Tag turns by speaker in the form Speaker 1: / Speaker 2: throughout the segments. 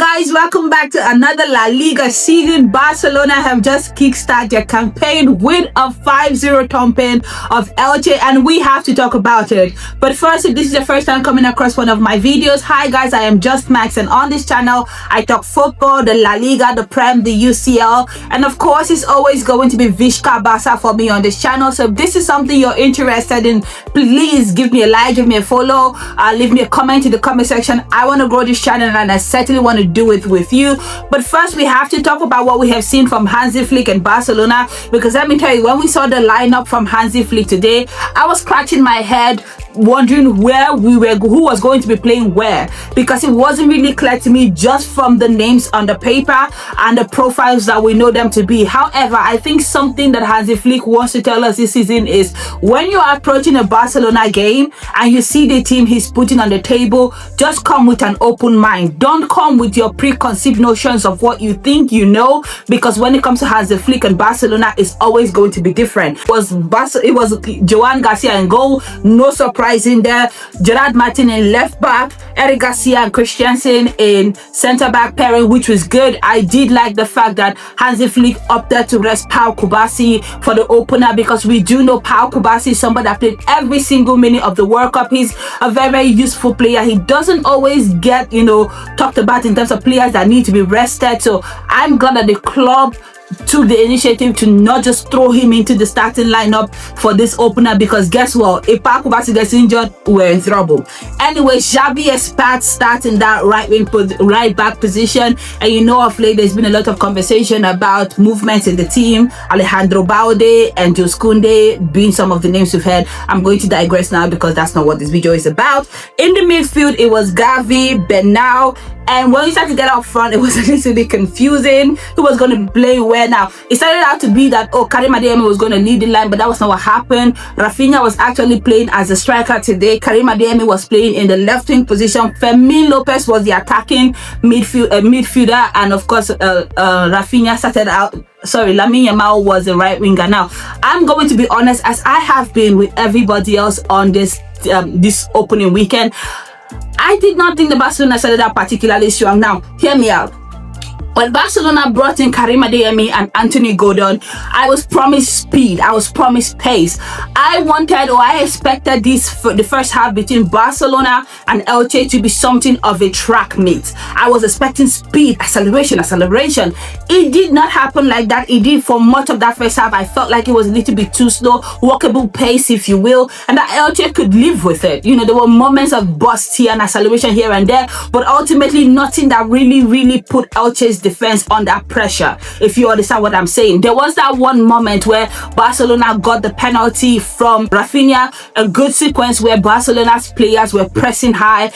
Speaker 1: guys, welcome back to another La Liga season. Barcelona have just kickstarted their campaign with a 5-0 thumping of Elche, and we have to talk about it. But first, if this is the first time coming across one of my videos, hi guys, I am Just Max, and on this channel I talk football, the La Liga, the Prem, the UCL, and of course it's always going to be Vizca Barca for me on this channel. So if this is something you're interested in, please give me a like, give me a follow, leave me a comment in the comment section. I want to grow this channel, and I certainly want to do it with you. But first, we have to talk about what we have seen from Hansi Flick and Barcelona, because let me tell you, when we saw the lineup from Hansi Flick today, I was scratching my head wondering who was going to be playing where, because it wasn't really clear to me just from the names on the paper and the profiles that we know them to be. However, I think something that Hansi Flick wants to tell us this season is, when you are approaching a Barcelona game and you see the team he's putting on the table, just come with an open mind. Don't come with your preconceived notions of what you think you know, because when it comes to Hansi Flick and Barcelona, it's always going to be different. It was Joan Garcia in goal, no surprise in there. Gerard Martin in left back, Eric Garcia and Christensen in centre back pairing, which was good. I did like the fact that Hansi Flick opted to rest Pau Kubasi for the opener, because we do know Pau Kubasi is somebody that played every single minute of the World Cup. He's a very, very useful player. He doesn't always get, talked about in terms of players that need to be rested. So I'm glad that the club took the initiative to not just throw him into the starting lineup for this opener, because guess what, if Pau Kubasi gets injured, we're in trouble. Anyway, Xavi Espat starting that right back position, and of late there's been a lot of conversation about movements in the team. Alejandro Balde and Jules Koundé being some of the names we've heard. I'm going to digress now, because that's not what this video is about. In the midfield, it was Gavi, Bernal, and when we started to get up front, it was a little bit confusing who was going to play where. Now, it started out to be that, Karim Adeyemi was going to lead the line, but that was not what happened. Rafinha was actually playing as a striker today. Karim Adeyemi was playing in the left wing position. Fermin Lopez was the attacking midfielder, and of course, Rafinha started out. Sorry, Lamine Yamal was the right winger. Now, I'm going to be honest, as I have been with everybody else on this opening weekend, I did not think the Barcelona started out particularly strong. Now, hear me out. When Barcelona brought in Karim Adeyemi and Anthony Gordon, I was promised speed, I was promised pace. I expected the first half between Barcelona and Elche to be something of a track meet. I was expecting speed, acceleration. It did not happen like that. It did for much of that first half. I felt like it was a little bit too slow, walkable pace, if you will, and that Elche could live with it. There were moments of burst here and acceleration here and there, but ultimately nothing that really put Elche's defense under pressure, if you understand what I'm saying. There was that one moment where Barcelona got the penalty from Rafinha, a good sequence where Barcelona's players were pressing high.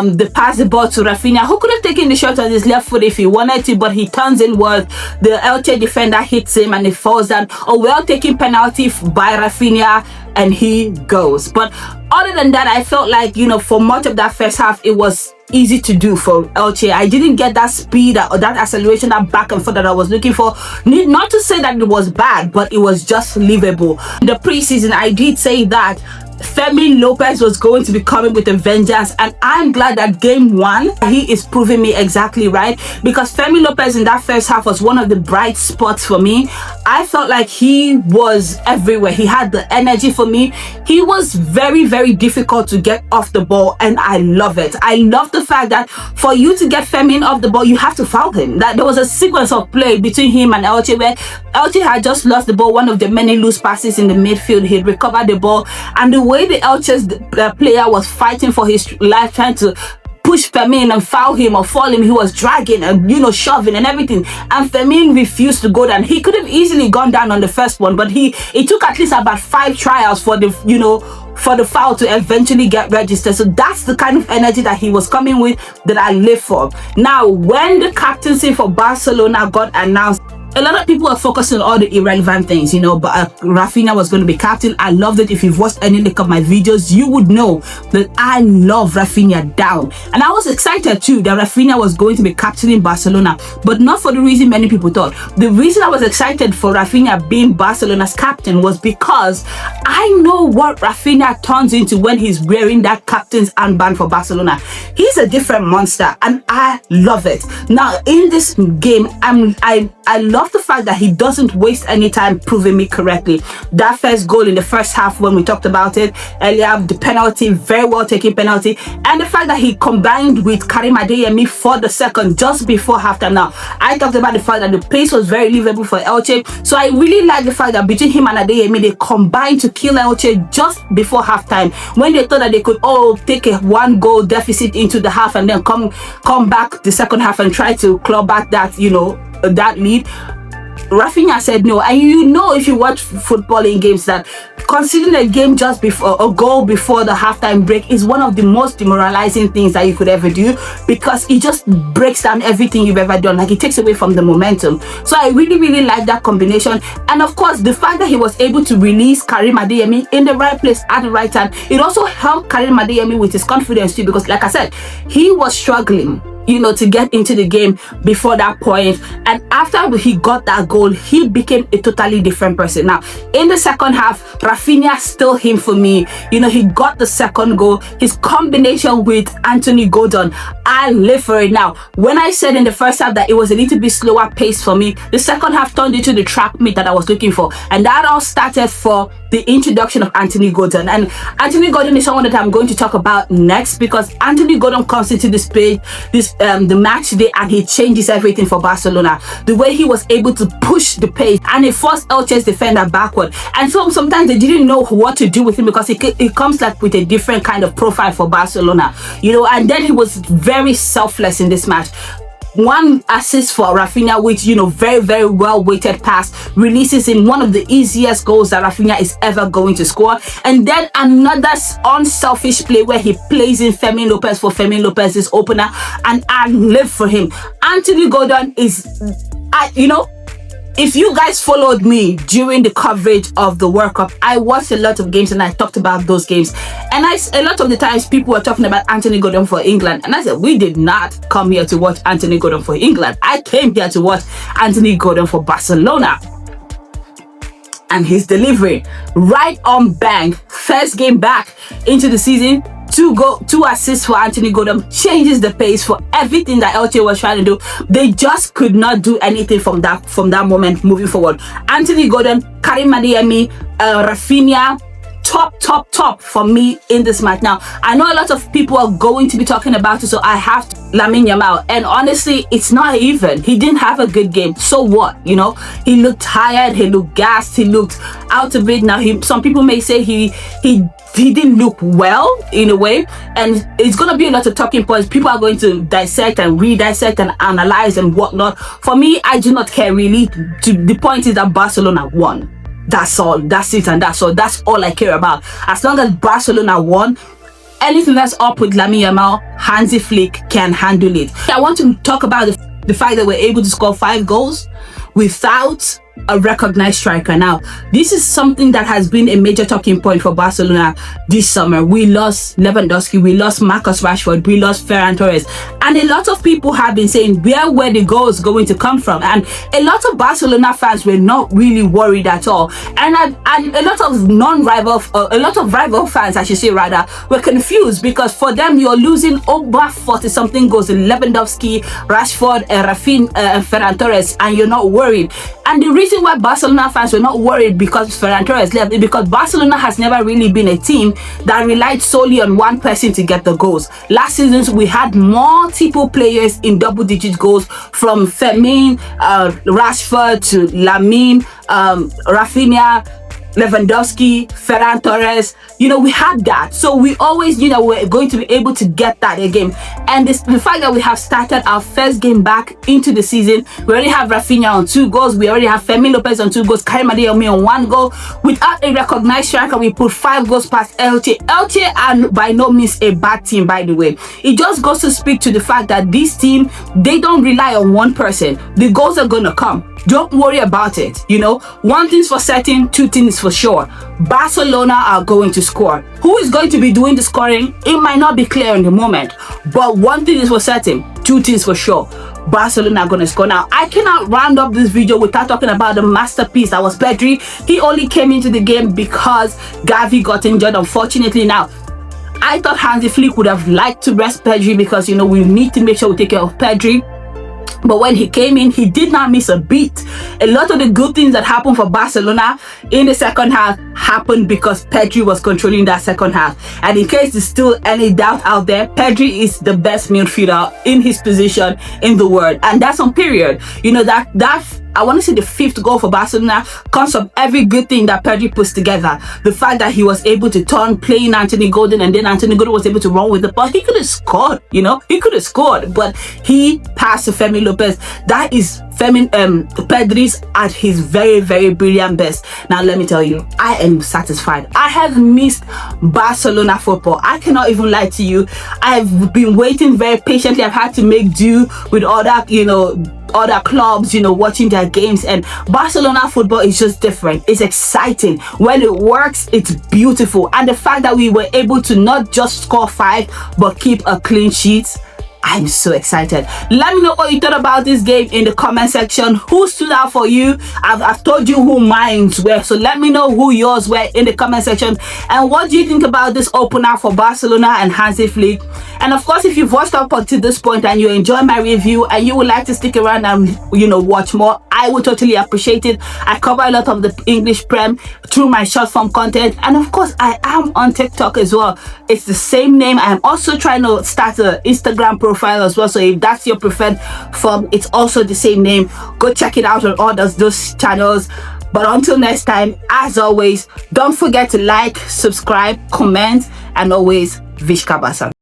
Speaker 1: They passed the ball to Rafinha, who could have taken the shot on his left foot if he wanted to, but he turns inward. The Elche defender hits him and it falls down. A well-taken penalty by Rafinha, and he goes. But other than that, I felt like, for much of that first half, it was easy to do for Elche. I didn't get that speed or that acceleration, that back and forth that I was looking for. Not to say that it was bad, but it was just livable. In the preseason, I did say that Fermin Lopez was going to be coming with a vengeance, and I'm glad that game one he is proving me exactly right, because Fermin Lopez in that first half was one of the bright spots for me. I felt like he was everywhere. He had the energy for me. He was very, very difficult to get off the ball, and I love it. I love the fact that for you to get Fermin off the ball, you have to foul him. That there was a sequence of play between him and Elche where Elche had just lost the ball, one of the many loose passes in the midfield. He recovered the ball, and the way the Elche's player was fighting for his life, trying to push Fermin and foul him or fall him, he was dragging and shoving and everything, and Fermin refused to go down. He could have easily gone down on the first one, but it took at least about 5 trials for the foul to eventually get registered. So that's the kind of energy that he was coming with that I live for. Now, when the captaincy for Barcelona got announced, a lot of people are focusing on all the irrelevant things, but Rafinha was going to be captain. I loved it. If you've watched any of my videos, you would know that I love Rafinha down. And I was excited too that Rafinha was going to be captain in Barcelona, but not for the reason many people thought. The reason I was excited for Rafinha being Barcelona's captain was because I know what Rafinha turns into when he's wearing that captain's armband for Barcelona. He's a different monster, and I love it. Now, in this game, I love the fact that he doesn't waste any time proving me correctly. That first goal in the first half, when we talked about it earlier, the penalty, very well taken penalty, and the fact that he combined with Karim Adeyemi for the second just before halftime. Now, I talked about the fact that the pace was very livable for Elche, so I really like the fact that between him and Adeyemi, they combined to kill Elche just before halftime, when they thought that they could take a 1-goal deficit into the half and then come back the second half and try to claw back that that lead. Rafinha said no. And if you watch footballing games, that considering a game just before a goal before the halftime break is one of the most demoralizing things that you could ever do, because it just breaks down everything you've ever done. Like, it takes away from the momentum. So I really, really like that combination. And of course, the fact that he was able to release Karim Adeyemi in the right place at the right time, it also helped Karim Adeyemi with his confidence too, because like I said, he was struggling to get into the game before that point. And after he got that goal, he became a totally different person. Now, in the second half, Rafinha still him for me. He got the second goal. His combination with Anthony Gordon, I live for it. Now, when I said in the first half that it was a little bit slower pace for me, the second half turned into the track meet that I was looking for. And that all started for the introduction of Anthony Gordon. And Anthony Gordon is someone that I'm going to talk about next, because Anthony Gordon comes into this page, the match today, and he changes everything for Barcelona. The way he was able to push the pace, and he forced Elche's defender backward. And so sometimes they didn't know what to do with him, because it comes like with a different kind of profile for Barcelona, and then he was very selfless in this match. One assist for Rafinha, which very, very well weighted pass, releases in one of the easiest goals that Rafinha is ever going to score. And then another unselfish play where he plays in Fermin Lopez for Fermin Lopez's opener, and I live for him. Anthony Gordon is, if you guys followed me during the coverage of the World Cup, I watched a lot of games and I talked about those games. And a lot of the times people were talking about Anthony Gordon for England. And I said, we did not come here to watch Anthony Gordon for England. I came here to watch Anthony Gordon for Barcelona. And he's delivering right on bang. First game back into the season. 2 assists for Anthony Gordon, changes the pace for everything that Elche was trying to do. They just could not do anything from that moment moving forward. Anthony Gordon, Karim Adeyemi, Rafinha, top for me in this match. Now, I know a lot of people are going to be talking about it, so I have to Lamine Yamal. And honestly, it's not even. He didn't have a good game. So what? He looked tired, he looked gassed, he looked out of it. Now, some people may say he didn't look well in a way, and it's going to be a lot of talking points. People are going to dissect and re-dissect and analyze and whatnot. For me, I do not care really. The point is that Barcelona won. That's all. That's it, and that's all. That's all I care about. As long as Barcelona won, anything that's up with Lamine Yamal, Hansi Flick can handle it. I want to talk about the fact that we're able to score 5 goals without a recognized striker. Now, this is something that has been a major talking point for Barcelona this summer. We lost Lewandowski, we lost Marcus Rashford, we lost Ferran Torres, and a lot of people have been saying where were the goals going to come from, and a lot of Barcelona fans were not really worried at all, and a lot of rival fans, I should say rather, were confused, because for them you're losing over 40 something goals in Lewandowski, Rashford, Rafinha, and Ferran Torres, and you're not worried. And the reason why Barcelona fans were not worried because Ferran Torres left is because Barcelona has never really been a team that relied solely on one person to get the goals. Last season, we had multiple players in double-digit goals, from Fermin, Rashford to Lamine, Rafinha, Lewandowski, Ferran Torres, we had that. So we always, we're going to be able to get that again. And the fact that we have started our first game back into the season, we already have Rafinha on 2 goals, we already have Fermin Lopez on 2 goals, Karim Adeyemi on 1 goal. Without a recognized striker, we put 5 goals past Elche. Elche are by no means a bad team, by the way. It just goes to speak to the fact that this team, they don't rely on one person. The goals are gonna come. Don't worry about it. One thing's for certain, 2 things for sure. Barcelona are going to score. Who is going to be doing the scoring? It might not be clear in the moment, but one thing is for certain, 2 things for sure. Barcelona are going to score. Now, I cannot round up this video without talking about the masterpiece that was Pedri. He only came into the game because Gavi got injured, unfortunately. Now, I thought Hansi Flick would have liked to rest Pedri because, we need to make sure we take care of Pedri. But when he came in, he did not miss a beat. A lot of the good things that happened for Barcelona in the second half happened because Pedri was controlling that second half. And in case there's still any doubt out there, Pedri is the best midfielder in his position in the world. And that's on period. That I want to say the 5th goal for Barcelona comes from every good thing that Pedri puts together. The fact that he was able to turn playing Anthony Gordon, and then Anthony Gordon was able to run with the ball. He could have scored, he could have scored, but he passed to Fermin Lopez. That is Pedri's at his very, very brilliant best. Now, let me tell you, I am satisfied. I have missed Barcelona football. I cannot even lie to you. I've been waiting very patiently. I've had to make do with other clubs, watching their games, and Barcelona football is just different. It's exciting. When it works, it's beautiful. And the fact that we were able to not just score 5 but keep a clean sheet, I'm so excited. Let me know what you thought about this game in the comment section. Who stood out for you? I've told you who mine were, so let me know who yours were in the comment section. And what do you think about this opener for Barcelona and Hansi Flick? And of course, if you've watched up until this point and you enjoy my review and you would like to stick around and watch more, I would totally appreciate it. I cover a lot of the English Prem through my short form content, and of course I am on TikTok as well. It's the same name. I'm also trying to start an Instagram profile as well, so if that's your preferred form, it's also the same name. Go check it out on all those channels. But until next time, as always, don't forget to like, subscribe, comment, and always Vishka Basan.